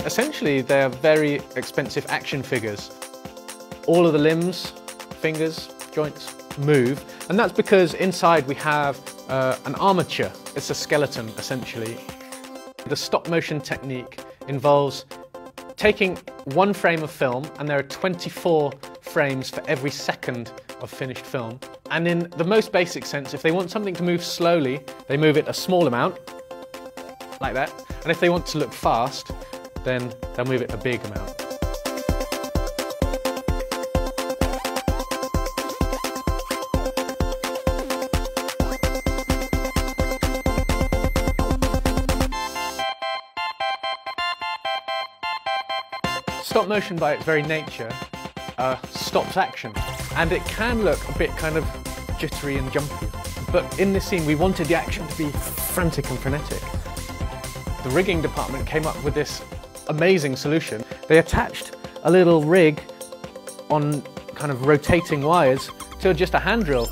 Essentially, they're very expensive action figures. All of the limbs, fingers, joints move, and that's because inside we have an armature. It's a skeleton, essentially. The stop motion technique involves taking one frame of film, and there are 24 frames for every second of finished film. And in the most basic sense, if they want something to move slowly, they move it a small amount, like that. And if they want to look fast, then they'll move it a big amount. Stop motion by its very nature stops action, and it can look a bit kind of jittery and jumpy. But in this scene we wanted the action to be frantic and frenetic. The rigging department came up with this amazing solution. They attached a little rig on kind of rotating wires to just a hand drill.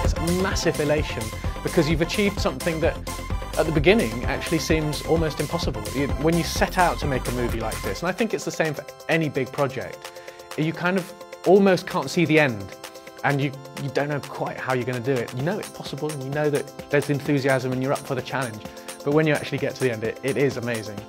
It's a massive elation because you've achieved something that at the beginning actually seems almost impossible. When you set out to make a movie like this, and I think it's the same for any big project, you kind of almost can't see the end. And you don't know quite how you're going to do it. You know it's possible, and you know that there's enthusiasm and you're up for the challenge. But when you actually get to the end, it is amazing.